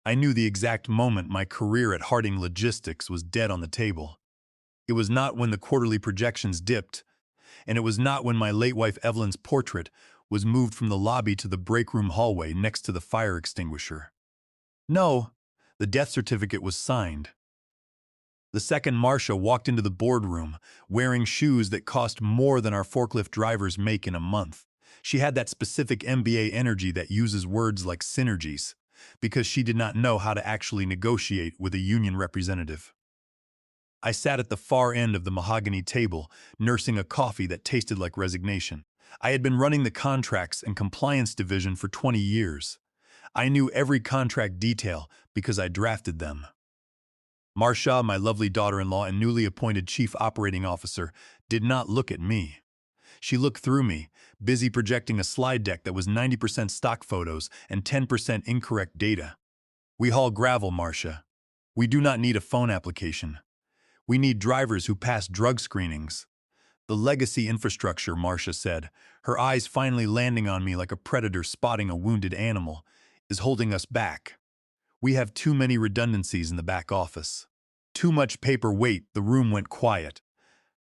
I knew the exact moment my career at Harding Logistics was dead on the table. It was not when the quarterly projections dipped, and it was not when my late wife Evelyn's portrait was moved from the lobby to the break room hallway next to the fire extinguisher. No, the death certificate was signed. The second Marcia walked into the boardroom, wearing shoes that cost more than our forklift drivers make in a month. She had that specific MBA energy that uses words like synergies, because she did not know how to actually negotiate with a union representative. I sat at the far end of the mahogany table, nursing a coffee that tasted like resignation. I had been running the contracts and compliance division for 20 years. I knew every contract detail because I drafted them. Marcia, my lovely daughter-in-law and newly appointed chief operating officer, did not look at me. She looked through me, busy projecting a slide deck that was 90% stock photos and 10% incorrect data. We haul gravel, Marcia. We do not need a phone application. We need drivers who pass drug screenings. The legacy infrastructure, Marcia said, her eyes finally landing on me like a predator spotting a wounded animal, is holding us back. We have too many redundancies in the back office. Too much paper weight. The room went quiet.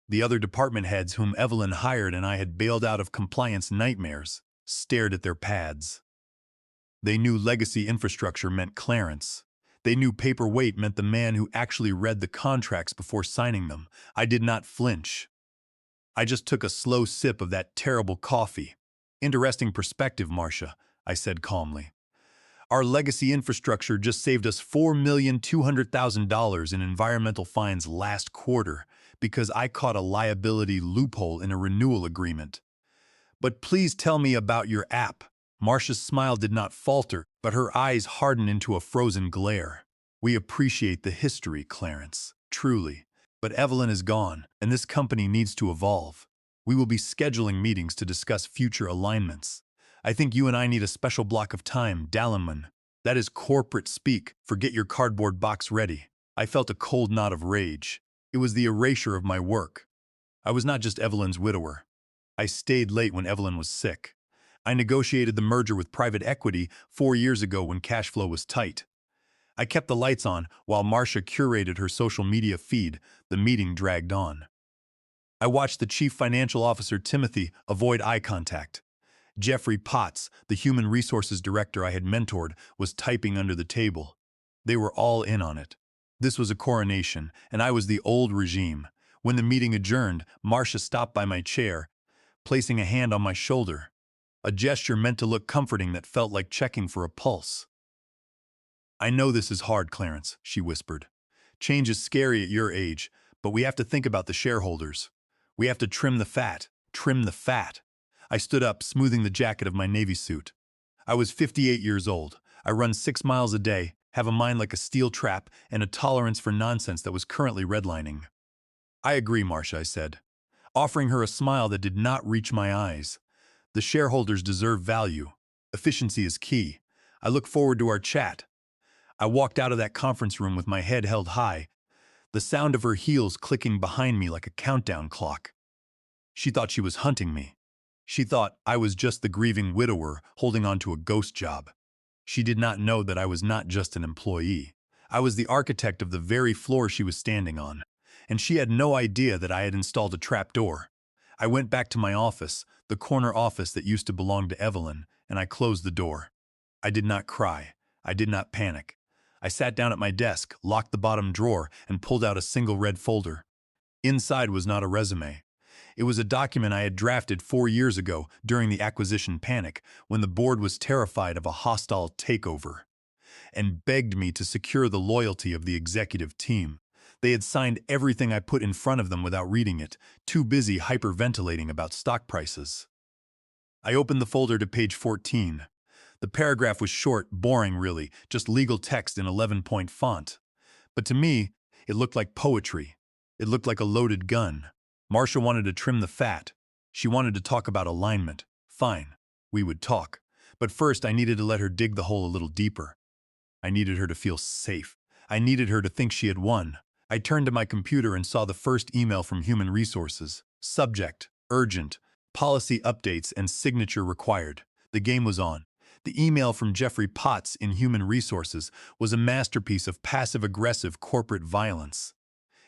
The other department heads whom Evelyn hired and I had bailed out of compliance nightmares stared at their pads. They knew legacy infrastructure meant Clarence. They knew paper weight meant the man who actually read the contracts before signing them. I did not flinch. I just took a slow sip of that terrible coffee. Interesting perspective, Marcia, I said calmly. Our legacy infrastructure just saved us $4,200,000 in environmental fines last quarter because I caught a liability loophole in a renewal agreement. But please tell me about your app. Marcia's smile did not falter, but her eyes hardened into a frozen glare. We appreciate the history, Clarence, truly. But Evelyn is gone, and this company needs to evolve. We will be scheduling meetings to discuss future alignments. I think you and I need a special block of time, Dallenman. That is corporate speak. Forget your cardboard box ready. I felt a cold knot of rage. It was the erasure of my work. I was not just Evelyn's widower. I stayed late when Evelyn was sick. I negotiated the merger with private equity 4 years ago when cash flow was tight. I kept the lights on while Marcia curated her social media feed. The meeting dragged on. I watched the chief financial officer, Timothy, avoid eye contact. Jeffrey Potts, the human resources director I had mentored, was typing under the table. They were all in on it. This was a coronation, and I was the old regime. When the meeting adjourned, Marcia stopped by my chair, placing a hand on my shoulder. A gesture meant to look comforting that felt like checking for a pulse. I know this is hard, Clarence, she whispered. Change is scary at your age, but we have to think about the shareholders. We have to trim the fat. Trim the fat. I stood up, smoothing the jacket of my Navy suit. I was 58 years old. I run 6 miles a day, have a mind like a steel trap, and a tolerance for nonsense that was currently redlining. I agree, Marcia, I said, offering her a smile that did not reach my eyes. The shareholders deserve value. Efficiency is key. I look forward to our chat. I walked out of that conference room with my head held high, the sound of her heels clicking behind me like a countdown clock. She thought she was hunting me. She thought I was just the grieving widower holding on to a ghost job. She did not know that I was not just an employee. I was the architect of the very floor she was standing on, and she had no idea that I had installed a trapdoor. I went back to my office, the corner office that used to belong to Evelyn, and I closed the door. I did not cry. I did not panic. I sat down at my desk, locked the bottom drawer, and pulled out a single red folder. Inside was not a resume. It was a document I had drafted 4 years ago during the acquisition panic when the board was terrified of a hostile takeover and begged me to secure the loyalty of the executive team. They had signed everything I put in front of them without reading it, too busy hyperventilating about stock prices. I opened the folder to page 14. The paragraph was short, boring really, just legal text in 11-point font. But to me, it looked like poetry. It looked like a loaded gun. Marcia wanted to trim the fat. She wanted to talk about alignment. Fine, we would talk. But first I needed to let her dig the hole a little deeper. I needed her to feel safe. I needed her to think she had won. I turned to my computer and saw the first email from Human Resources. Subject, urgent, policy updates and signature required. The game was on. The email from Jeffrey Potts in Human Resources was a masterpiece of passive-aggressive corporate violence.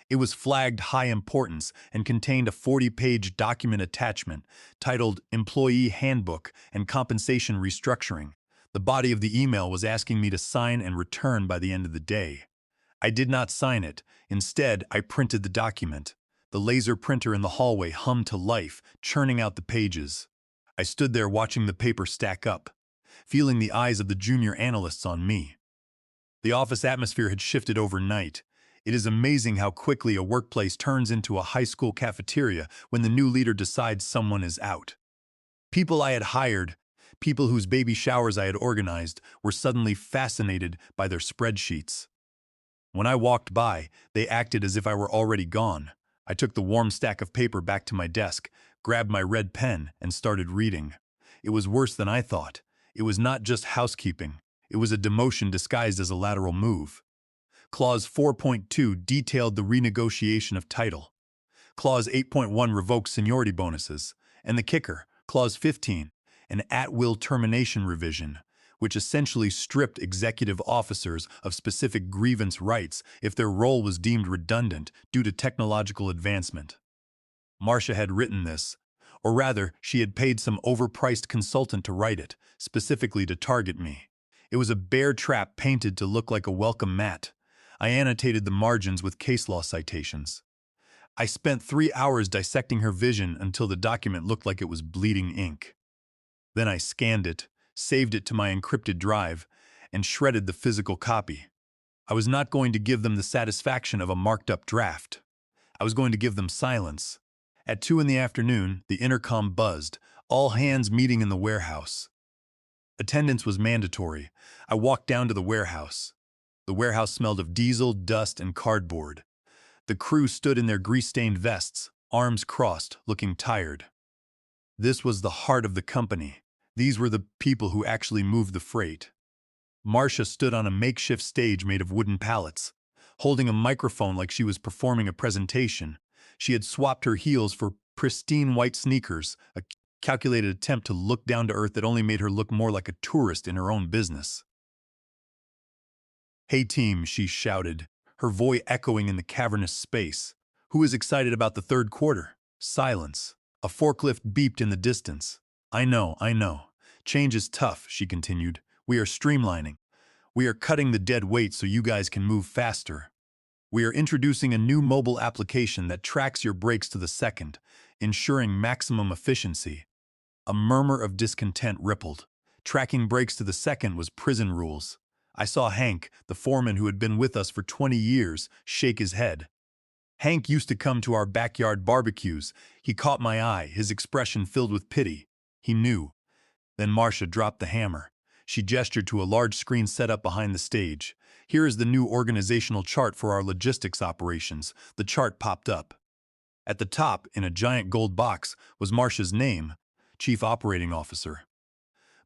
It was flagged high importance and contained a 40-page document attachment titled Employee Handbook and Compensation Restructuring. The body of the email was asking me to sign and return by the end of the day. I did not sign it. Instead, I printed the document. The laser printer in the hallway hummed to life, churning out the pages. I stood there watching the paper stack up, feeling the eyes of the junior analysts on me. The office atmosphere had shifted overnight. It is amazing how quickly a workplace turns into a high school cafeteria when the new leader decides someone is out. People I had hired, people whose baby showers I had organized, were suddenly fascinated by their spreadsheets. When I walked by, they acted as if I were already gone. I took the warm stack of paper back to my desk, grabbed my red pen, and started reading. It was worse than I thought. It was not just housekeeping. It was a demotion disguised as a lateral move. Clause 4.2 detailed the renegotiation of title. Clause 8.1 revoked seniority bonuses. And the kicker, Clause 15, an at-will termination revision, which essentially stripped executive officers of specific grievance rights if their role was deemed redundant due to technological advancement. Marcia had written this, or rather, she had paid some overpriced consultant to write it, specifically to target me. It was a bear trap painted to look like a welcome mat. I annotated the margins with case law citations. I spent 3 hours dissecting her vision until the document looked like it was bleeding ink. Then I scanned it, saved it to my encrypted drive, and shredded the physical copy. I was not going to give them the satisfaction of a marked-up draft. I was going to give them silence. At 2 in the afternoon, the intercom buzzed, all hands meeting in the warehouse. Attendance was mandatory. I walked down to the warehouse. The warehouse smelled of diesel, dust, and cardboard. The crew stood in their grease-stained vests, arms crossed, looking tired. This was the heart of the company. These were the people who actually moved the freight. Marcia stood on a makeshift stage made of wooden pallets, holding a microphone like she was performing a presentation. She had swapped her heels for pristine white sneakers, a calculated attempt to look down to earth that only made her look more like a tourist in her own business. "Hey team," she shouted, her voice echoing in the cavernous space. "Who is excited about the third quarter?" Silence. A forklift beeped in the distance. I know. Change is tough," she continued. "We are streamlining. We are cutting the dead weight so you guys can move faster. We are introducing a new mobile application that tracks your brakes to the second, ensuring maximum efficiency." A murmur of discontent rippled. Tracking brakes to the second was prison rules. I saw Hank, the foreman who had been with us for 20 years, shake his head. Hank used to come to our backyard barbecues. He caught my eye, his expression filled with pity. He knew. Then Marcia dropped the hammer. She gestured to a large screen set up behind the stage. "Here is the new organizational chart for our logistics operations." The chart popped up. At the top, in a giant gold box, was Marcia's name, Chief Operating Officer.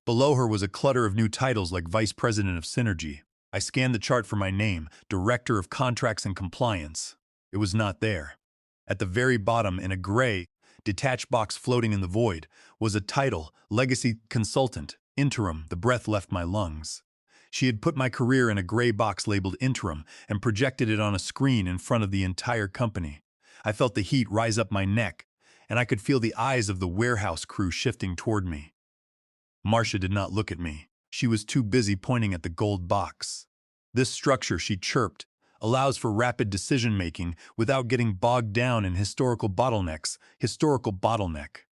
Below her was a clutter of new titles like Vice President of Synergy. I scanned the chart for my name, Director of Contracts and Compliance. It was not there. At the very bottom, in a gray, detached box floating in the void, was a title, Legacy Consultant, Interim. The breath left my lungs. She had put my career in a gray box labeled Interim and projected it on a screen in front of the entire company. I felt the heat rise up my neck, and I could feel the eyes of the warehouse crew shifting toward me. Marcia did not look at me. She was too busy pointing at the gold box. "This structure," she chirped, "allows for rapid decision-making without getting bogged down in historical bottlenecks." Historical bottleneck.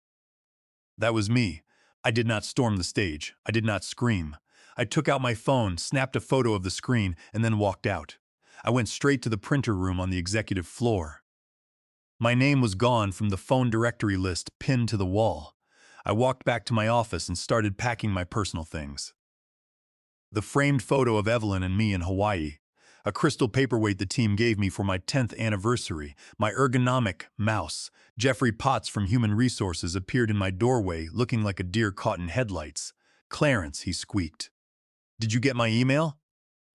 That was me. I did not storm the stage. I did not scream. I took out my phone, snapped a photo of the screen, and then walked out. I went straight to the printer room on the executive floor. My name was gone from the phone directory list pinned to the wall. I walked back to my office and started packing my personal things. The framed photo of Evelyn and me in Hawaii, a crystal paperweight the team gave me for my 10th anniversary, my ergonomic mouse, Jeffrey Potts from Human Resources appeared in my doorway looking like a deer caught in headlights. "Clarence," he squeaked. "Did you get my email?"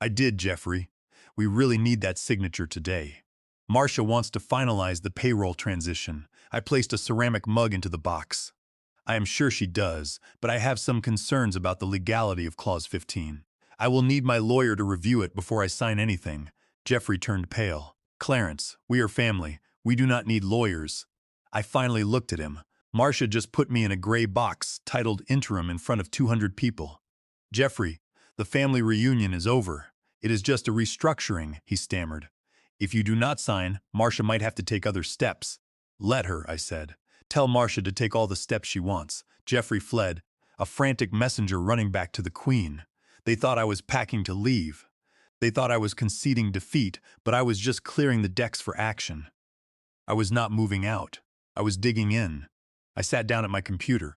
"I did, Jeffrey. We really need that signature today. Marcia wants to finalize the payroll transition." I placed a ceramic mug into the box. I am sure she does, but I have some concerns about the legality of Clause 15. I will need my lawyer to review it before I sign anything. Jeffrey turned pale. Clarence, we are family. We do not need lawyers. I finally looked at him. Marcia just put me in a gray box titled Interim in front of 200 people. Jeffrey, the family reunion is over. It is just a restructuring, he stammered. If you do not sign, Marcia might have to take other steps. Let her, I said. Tell Marcia to take all the steps she wants. Jeffrey fled, a frantic messenger running back to the Queen. They thought I was packing to leave. They thought I was conceding defeat, but I was just clearing the decks for action. I was not moving out. I was digging in. I sat down at my computer.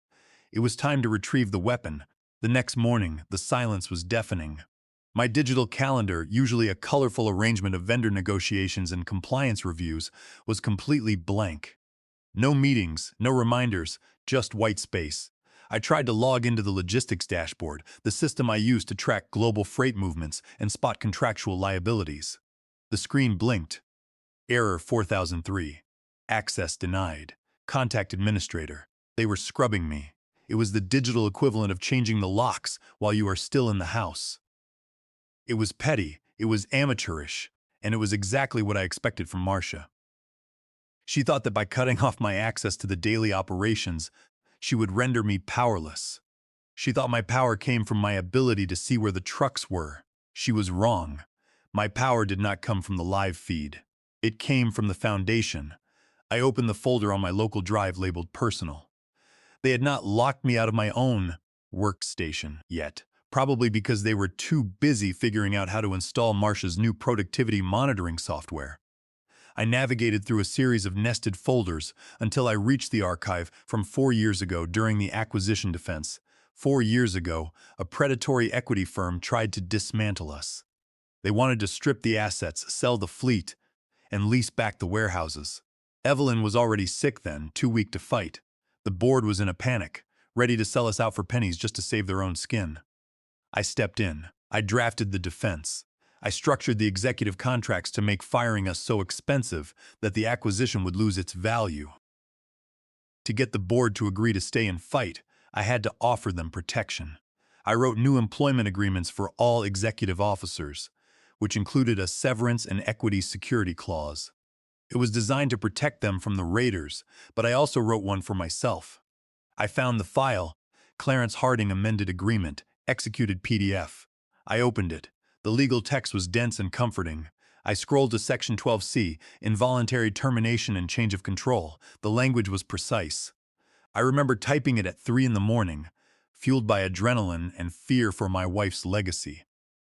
It was time to retrieve the weapon. The next morning, the silence was deafening. My digital calendar, usually a colorful arrangement of vendor negotiations and compliance reviews, was completely blank. No meetings, no reminders, just white space. I tried to log into the logistics dashboard, the system I use to track global freight movements and spot contractual liabilities. The screen blinked. Error 4003. Access denied. Contact administrator. They were scrubbing me. It was the digital equivalent of changing the locks while you are still in the house. It was petty, it was amateurish, and it was exactly what I expected from Marcia. She thought that by cutting off my access to the daily operations, she would render me powerless. She thought my power came from my ability to see where the trucks were. She was wrong. My power did not come from the live feed. It came from the foundation. I opened the folder on my local drive labeled Personal. They had not locked me out of my own workstation yet, probably because they were too busy figuring out how to install Marcia's new productivity monitoring software. I navigated through a series of nested folders until I reached the archive from 4 years ago during the acquisition defense. 4 years ago, a predatory equity firm tried to dismantle us. They wanted to strip the assets, sell the fleet, and lease back the warehouses. Evelyn was already sick then, too weak to fight. The board was in a panic, ready to sell us out for pennies just to save their own skin. I stepped in. I drafted the defense. I structured the executive contracts to make firing us so expensive that the acquisition would lose its value. To get the board to agree to stay and fight, I had to offer them protection. I wrote new employment agreements for all executive officers, which included a severance and equity security clause. It was designed to protect them from the raiders, but I also wrote one for myself. I found the file, Clarence Harding Amended Agreement, executed PDF. I opened it. The legal text was dense and comforting. I scrolled to Section 12C, Involuntary Termination and Change of Control. The language was precise. I remember typing it at 3 in the morning, fueled by adrenaline and fear for my wife's legacy.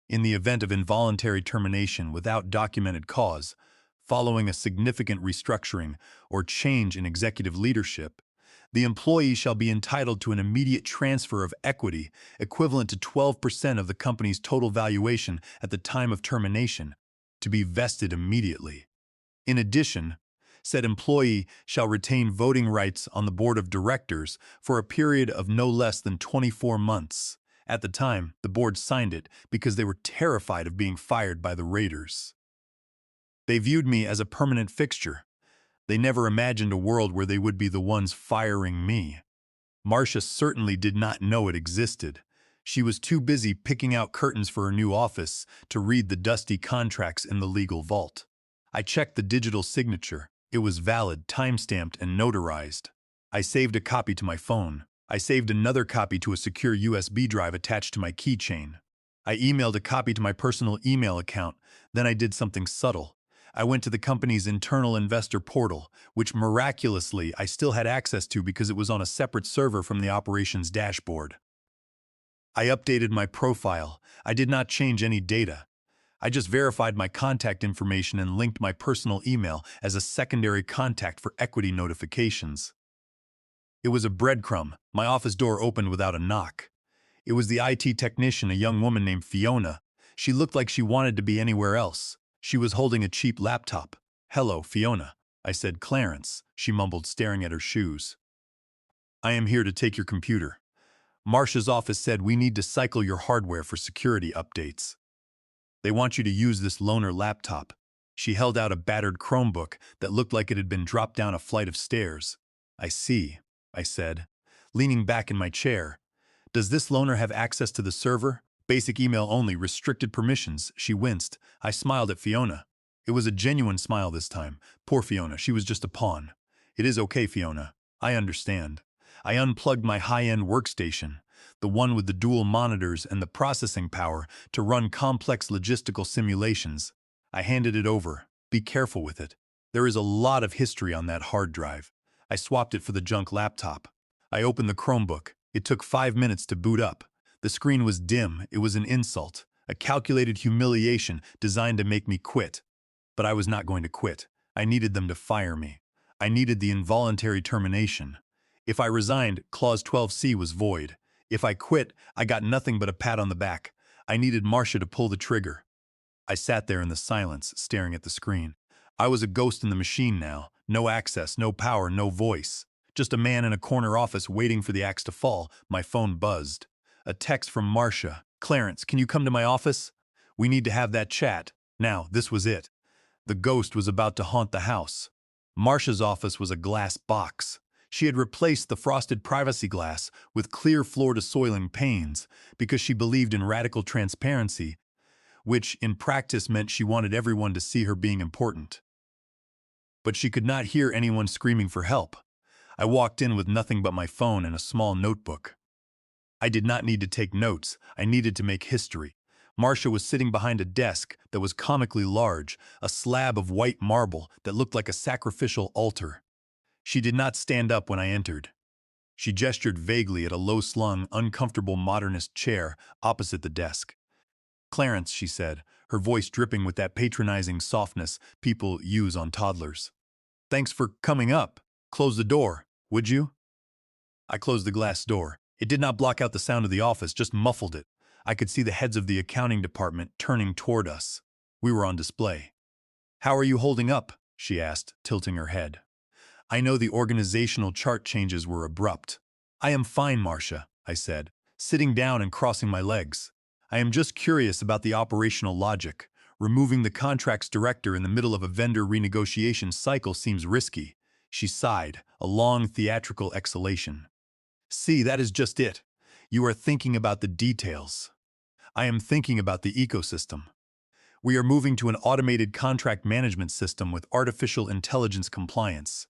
In the event of involuntary termination without documented cause, following a significant restructuring or change in executive leadership, the employee shall be entitled to an immediate transfer of equity equivalent to 12% of the company's total valuation at the time of termination, to be vested immediately. In addition, said employee shall retain voting rights on the board of directors for a period of no less than 24 months. At the time, the board signed it because they were terrified of being fired by the raiders. They viewed me as a permanent fixture. They never imagined a world where they would be the ones firing me. Marcia certainly did not know it existed. She was too busy picking out curtains for her new office to read the dusty contracts in the legal vault. I checked the digital signature. It was valid, time-stamped, and notarized. I saved a copy to my phone. I saved another copy to a secure USB drive attached to my keychain. I emailed a copy to my personal email account. Then I did something subtle. I went to the company's internal investor portal, which miraculously I still had access to because it was on a separate server from the operations dashboard. I updated my profile. I did not change any data. I just verified my contact information and linked my personal email as a secondary contact for equity notifications. It was a breadcrumb. My office door opened without a knock. It was the IT technician, a young woman named Fiona. She looked like she wanted to be anywhere else. She was holding a cheap laptop. "Hello, Fiona," I said. "Clarence," she mumbled, staring at her shoes. "I am here to take your computer. Marcia's office said we need to cycle your hardware for security updates. They want you to use this loaner laptop." She held out a battered Chromebook that looked like it had been dropped down a flight of stairs. "I see," I said. leaning back in my chair. Does this loaner have access to the server? Basic email only, restricted permissions. She winced. I smiled at Fiona. It was a genuine smile this time. Poor Fiona, she was just a pawn. It is okay, Fiona. I understand. I unplugged my high-end workstation, the one with the dual monitors and the processing power to run complex logistical simulations. I handed it over. Be careful with it. There is a lot of history on that hard drive. I swapped it for the junk laptop. I opened the Chromebook. It took 5 minutes to boot up. The screen was dim. It was an insult, a calculated humiliation designed to make me quit. But I was not going to quit. I needed them to fire me. I needed the involuntary termination. If I resigned, Clause 12C was void. If I quit, I got nothing but a pat on the back. I needed Marcia to pull the trigger. I sat there in the silence, staring at the screen. I was a ghost in the machine now. No access, no power, no voice. Just a man in a corner office waiting for the axe to fall. My phone buzzed. A text from Marcia. Clarence, can you come to my office? We need to have that chat. Now, this was it. The ghost was about to haunt the house. Marcia's office was a glass box. She had replaced the frosted privacy glass with clear floor-to-soiling panes because she believed in radical transparency, which in practice meant she wanted everyone to see her being important. But she could not hear anyone screaming for help. I walked in with nothing but my phone and a small notebook. I did not need to take notes. I needed to make history. Marcia was sitting behind a desk that was comically large, a slab of white marble that looked like a sacrificial altar. She did not stand up when I entered. She gestured vaguely at a low-slung, uncomfortable modernist chair opposite the desk. Clarence, she said, her voice dripping with that patronizing softness people use on toddlers. Thanks for coming up. Close the door, would you? I closed the glass door. It did not block out the sound of the office, just muffled it. I could see the heads of the accounting department turning toward us. We were on display. How are you holding up? She asked, tilting her head. I know the organizational chart changes were abrupt. I am fine, Marcia, I said, sitting down and crossing my legs. I am just curious about the operational logic. Removing the contracts director in the middle of a vendor renegotiation cycle seems risky. She sighed, a long theatrical exhalation. See, that is just it. You are thinking about the details. I am thinking about the ecosystem. We are moving to an automated contract management system with artificial intelligence compliance.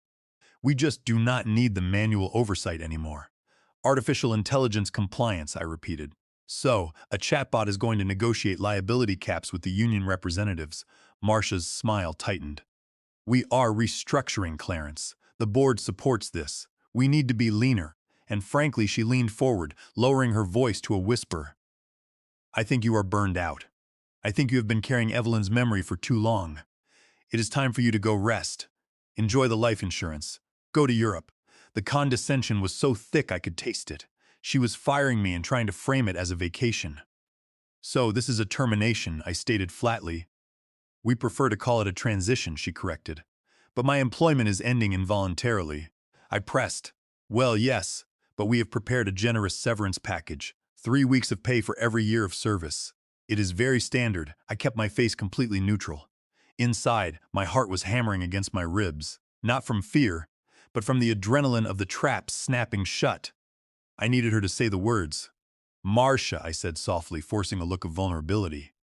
We just do not need the manual oversight anymore. Artificial intelligence compliance, I repeated. So, a chatbot is going to negotiate liability caps with the union representatives. Marcia's smile tightened. We are restructuring, Clarence. The board supports this. We need to be leaner. And frankly, she leaned forward, lowering her voice to a whisper. I think you are burned out. I think you have been carrying Evelyn's memory for too long. It is time for you to go rest. Enjoy the life insurance. Go to Europe. The condescension was so thick I could taste it. She was firing me and trying to frame it as a vacation. So, this is a termination, I stated flatly. We prefer to call it a transition, she corrected. But my employment is ending involuntarily. I pressed. Well, yes, but we have prepared a generous severance package. 3 weeks of pay for every year of service. It is very standard. I kept my face completely neutral. Inside, my heart was hammering against my ribs, not from fear, but from the adrenaline of the trap snapping shut. I needed her to say the words. Marcia, I said softly, forcing a look of vulnerability.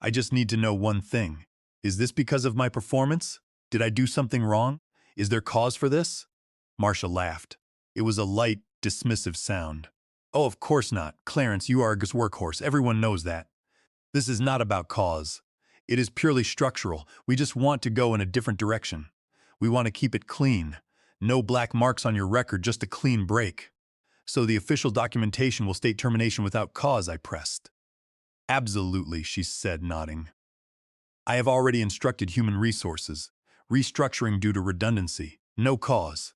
I just need to know one thing. Is this because of my performance? Did I do something wrong? Is there cause for this? Marcia laughed. It was a light, dismissive sound. Oh, of course not. Clarence, you are a workhorse. Everyone knows that. This is not about cause. It is purely structural. We just want to go in a different direction. We want to keep it clean. No black marks on your record, just a clean break. So the official documentation will state termination without cause, I pressed. Absolutely, she said, nodding. I have already instructed human resources. Restructuring due to redundancy. No cause.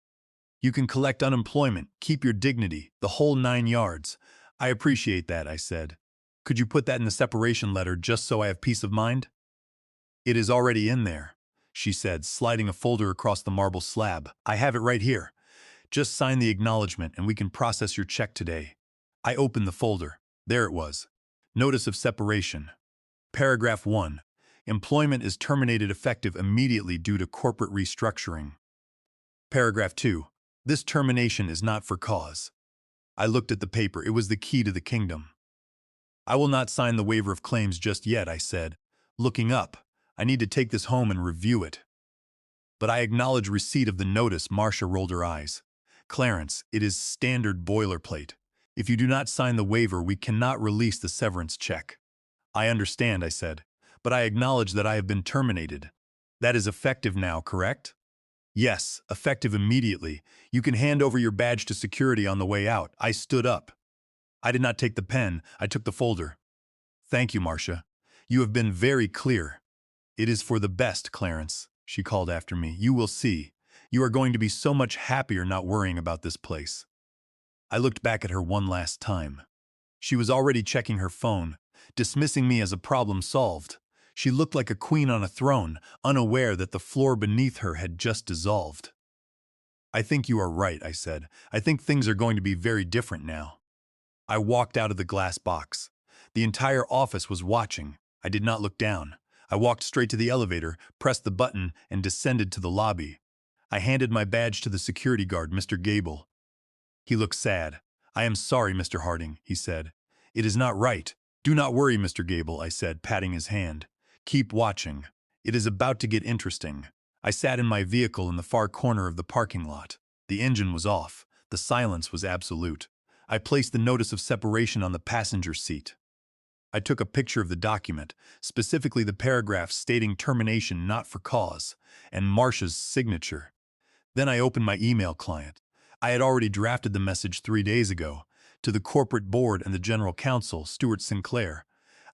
You can collect unemployment, keep your dignity, the whole 9 yards. I appreciate that, I said. Could you put that in the separation letter just so I have peace of mind? It is already in there, she said, sliding a folder across the marble slab. I have it right here. Just sign the acknowledgement and we can process your check today. I opened the folder. There it was. Notice of separation. Paragraph 1. Employment is terminated effective immediately due to corporate restructuring. Paragraph 2. This termination is not for cause. I looked at the paper. It was the key to the kingdom. I will not sign the waiver of claims just yet, I said. Looking up, I need to take this home and review it. But I acknowledge receipt of the notice. Marcia rolled her eyes. Clarence, it is standard boilerplate. If you do not sign the waiver, we cannot release the severance check. I understand, I said, but I acknowledge that I have been terminated. That is effective now, correct? Yes, effective immediately. You can hand over your badge to security on the way out. I stood up. I did not take the pen. I took the folder. Thank you, Marcia. You have been very clear. It is for the best, Clarence, she called after me. You will see. You are going to be so much happier not worrying about this place. I looked back at her one last time. She was already checking her phone, dismissing me as a problem solved. She looked like a queen on a throne, unaware that the floor beneath her had just dissolved. I think you are right, I said. I think things are going to be very different now. I walked out of the glass box. The entire office was watching. I did not look down. I walked straight to the elevator, pressed the button, and descended to the lobby. I handed my badge to the security guard, Mr. Gable. He looked sad. I am sorry, Mr. Harding, he said. It is not right. Do not worry, Mr. Gable, I said, patting his hand. Keep watching. It is about to get interesting. I sat in my vehicle in the far corner of the parking lot. The engine was off. The silence was absolute. I placed the notice of separation on the passenger seat. I took a picture of the document, specifically the paragraph stating termination not for cause, and Marcia's signature. Then I opened my email client. I had already drafted the message 3 days ago, to the corporate board and the general counsel, Stuart Sinclair.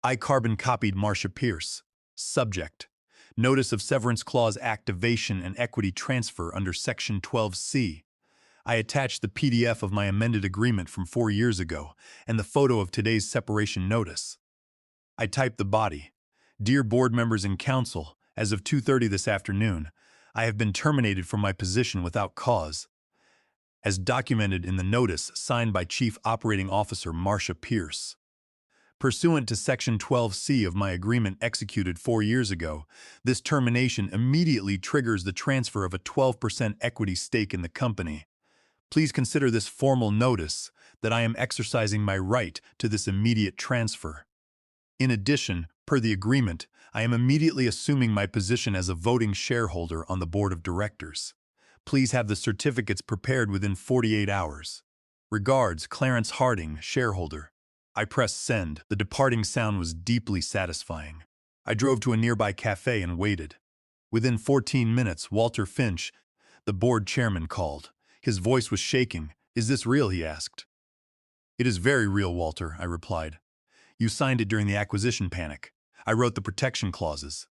I carbon copied Marcia Pierce. Subject: Notice of Severance Clause Activation and Equity Transfer under Section 12C. I attached the PDF of my amended agreement from 4 years ago and the photo of today's separation notice. I typed the body. Dear board members and council, as of 2:30 this afternoon, I have been terminated from my position without cause, as documented in the notice signed by Chief Operating Officer Marcia Pierce. Pursuant to Section 12C of my agreement executed 4 years ago, this termination immediately triggers the transfer of a 12% equity stake in the company. Please consider this formal notice that I am exercising my right to this immediate transfer. In addition, per the agreement, I am immediately assuming my position as a voting shareholder on the board of directors. Please have the certificates prepared within 48 hours. Regards, Clarence Harding, shareholder. I pressed send. The departing sound was deeply satisfying. I drove to a nearby cafe and waited. Within 14 minutes, Walter Finch, the board chairman, called. His voice was shaking. Is this real? He asked. It is very real, Walter, I replied. You signed it during the acquisition panic. I wrote the protection clauses.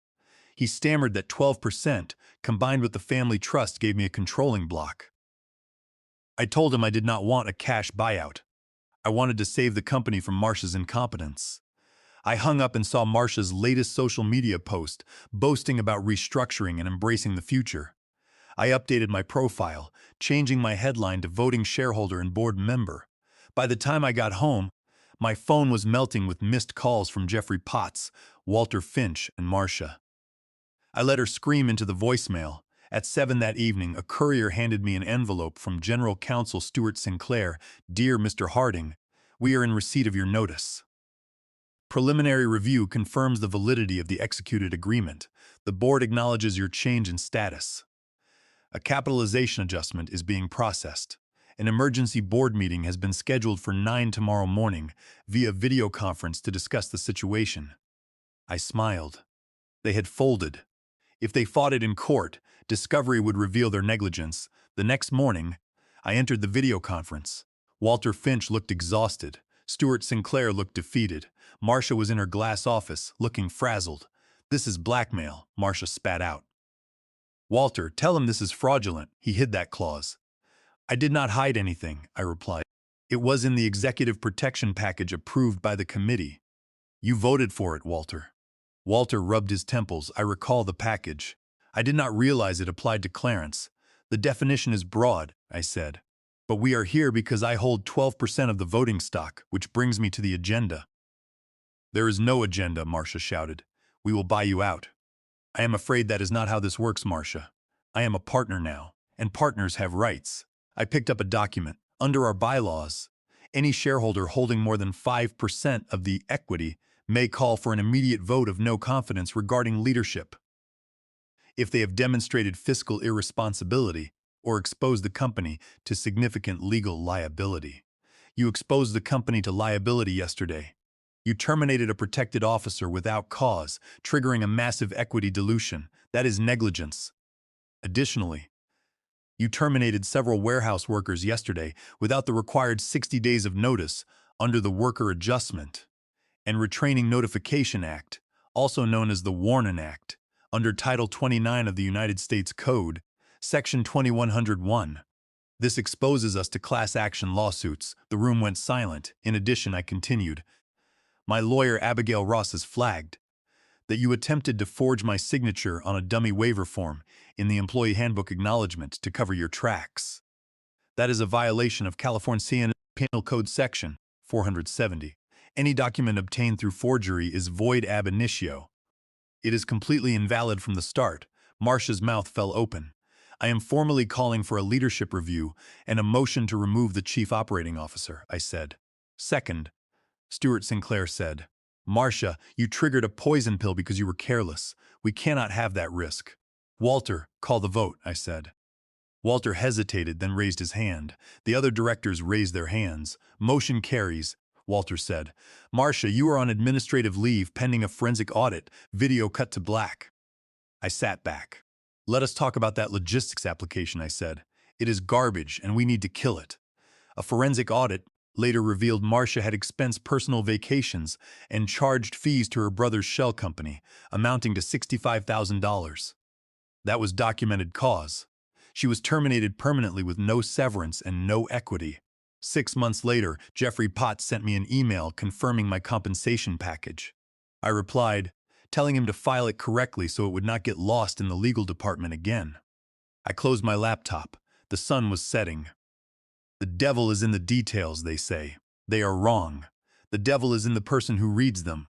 He stammered that 12%, combined with the family trust, gave me a controlling block. I told him I did not want a cash buyout. I wanted to save the company from Marcia's incompetence. I hung up and saw Marcia's latest social media post, boasting about restructuring and embracing the future. I updated my profile, changing my headline to voting shareholder and board member. By the time I got home, my phone was melting with missed calls from Jeffrey Potts, Walter Finch, and Marcia. I let her scream into the voicemail. At 7 that evening, a courier handed me an envelope from General Counsel Stuart Sinclair. Dear Mr. Harding, we are in receipt of your notice. Preliminary review confirms the validity of the executed agreement. The board acknowledges your change in status. A capitalization adjustment is being processed. An emergency board meeting has been scheduled for 9 tomorrow morning via video conference to discuss the situation. I smiled. They had folded. If they fought it in court, discovery would reveal their negligence. The next morning, I entered the video conference. Walter Finch looked exhausted. Stuart Sinclair looked defeated. Marcia was in her glass office, looking frazzled. This is blackmail, Marcia spat out. Walter, tell him this is fraudulent. He hid that clause. I did not hide anything, I replied. It was in the executive protection package approved by the committee. You voted for it, Walter. Walter rubbed his temples. I recall the package. I did not realize it applied to Clarence. The definition is broad, I said. But we are here because I hold 12% of the voting stock, which brings me to the agenda. There is no agenda, Marcia shouted. We will buy you out. I am afraid that is not how this works, Marcia. I am a partner now, and partners have rights. I picked up a document. Under our bylaws, Any shareholder holding more than 5% of the equity may call for an immediate vote of no confidence regarding leadership if they have demonstrated fiscal irresponsibility or exposed the company to significant legal liability. You exposed the company to liability yesterday. You terminated a protected officer without cause, triggering a massive equity dilution. That is negligence. Additionally, you terminated several warehouse workers yesterday without the required 60 days of notice under the Worker Adjustment and Retraining Notification Act, also known as the Warnin Act, under Title 29 of the United States Code, Section 2101. This exposes us to class action lawsuits. The room went silent. In addition, I continued, my lawyer Abigail Ross has flagged that you attempted to forge my signature on a dummy waiver form in the Employee Handbook Acknowledgement to cover your tracks. That is a violation of California Penal Code Section 470. Any document obtained through forgery is void ab initio. It is completely invalid from the start. Marcia's mouth fell open. I am formally calling for a leadership review and a motion to remove the chief operating officer, I said. Second, Stuart Sinclair said, Marcia, you triggered a poison pill because you were careless. We cannot have that risk. Walter, call the vote, I said. Walter hesitated, then raised his hand. The other directors raised their hands. Motion carries, Walter said. Marcia, you are on administrative leave pending a forensic audit. Video cut to black. I sat back. Let us talk about that logistics application, I said. It is garbage and we need to kill it. A forensic audit later revealed Marcia had expensed personal vacations and charged fees to her brother's shell company, amounting to $65,000. That was documented cause. She was terminated permanently with no severance and no equity. 6 months later, Jeffrey Potts sent me an email confirming my compensation package. I replied, telling him to file it correctly so it would not get lost in the legal department again. I closed my laptop. The sun was setting. The devil is in the details, they say. They are wrong. The devil is in the person who reads them.